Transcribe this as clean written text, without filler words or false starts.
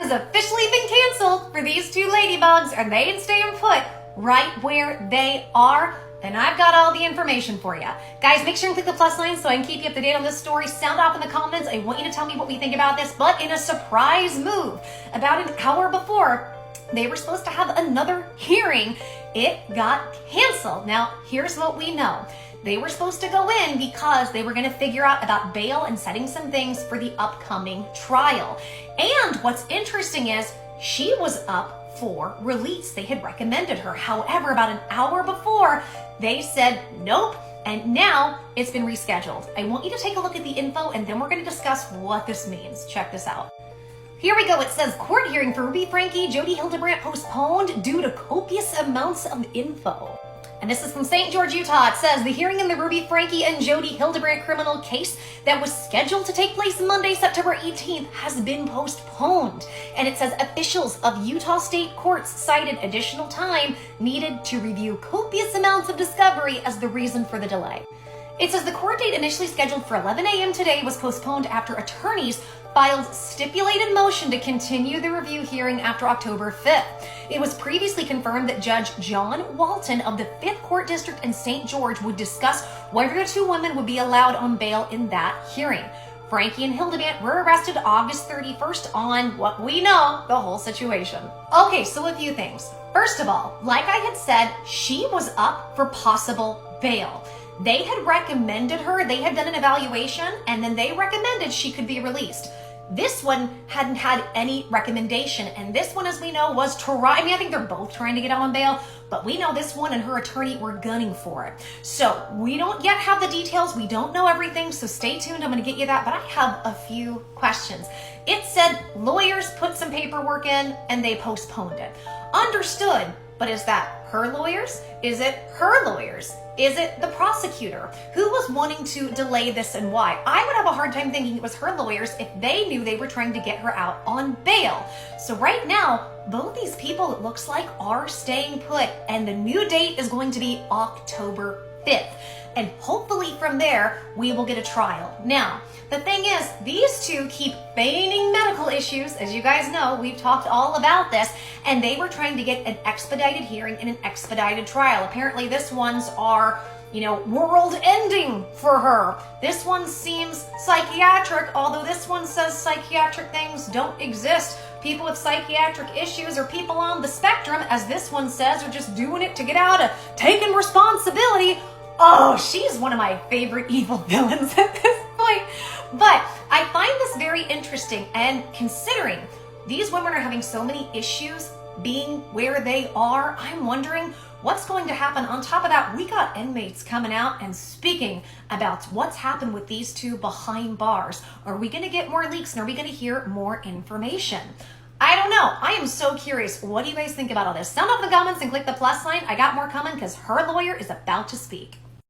has officially been canceled for these two ladybugs and they staying put right where they are, then I've got all the information for you. Guys, make sure and click the plus sign so I can keep you up to date on this story. Sound off in the comments. I want you to tell me what we think about this, but in a surprise move, about an hour before they were supposed to have another hearing, it got canceled. Now, here's what we know. They were supposed to go in because they were going to figure out about bail and setting some things for the upcoming trial. And what's interesting is she was up for release. They had recommended her. However, about an hour before, they said nope, and now it's been rescheduled. I want you to take a look at the info, and then we're going to discuss what this means. Check this out. Here we go. It says court hearing for Ruby Franke, Jodi Hildebrandt postponed due to copious amounts of info. And this is from St. George, Utah. It says the hearing in the Ruby Franke and Jodi Hildebrandt criminal case that was scheduled to take place Monday, September 18th has been postponed. And it says officials of Utah state courts cited additional time needed to review copious amounts of discovery as the reason for the delay. It says the court date initially scheduled for 11 a.m. today was postponed after attorneys filed stipulated motion to continue the review hearing after October 5th. It was previously confirmed that Judge John Walton of the 5th Court District in St. George would discuss whether the two women would be allowed on bail in that hearing. Franke and Hildebrandt were arrested August 31st on what we know, the whole situation. Okay, so a few things. First of all, like I had said, she was up for possible bail. They had recommended her, they had done an evaluation, and then they recommended she could be released. This one hadn't had any recommendation, and this one, as we know, was I think they're both trying to get out on bail, but we know this one and her attorney were gunning for it. So we don't yet have the details, we don't know everything, so stay tuned, I'm gonna get you that, but I have a few questions. It said lawyers put some paperwork in and they postponed it. Understood, but is that her lawyers? Is it her lawyers? Is it the prosecutor? Who was wanting to delay this and why? I would have a hard time thinking it was her lawyers if they knew they were trying to get her out on bail. So right now, both these people, it looks like, are staying put, and the new date is going to be October 5th. And hopefully from there, we will get a trial. Now, the thing is, these two keep feigning medical issues. As you guys know, we've talked all about this, and they were trying to get an expedited hearing and an expedited trial. Apparently this one's are, world ending for her. This one seems psychiatric, although this one says psychiatric things don't exist. People with psychiatric issues or people on the spectrum, as this one says, are just doing it to get out of taking responsibility. Oh, she's one of my favorite evil villains at this point. But I find this very interesting, and considering these women are having so many issues being where they are, I'm wondering what's going to happen. On top of that, we got inmates coming out and speaking about what's happened with these two behind bars. Are we going to get more leaks, and are we going to hear more information? I don't know. I am so curious. What do you guys think about all this? Sound off in the comments and click the plus sign. I got more coming because her lawyer is about to speak.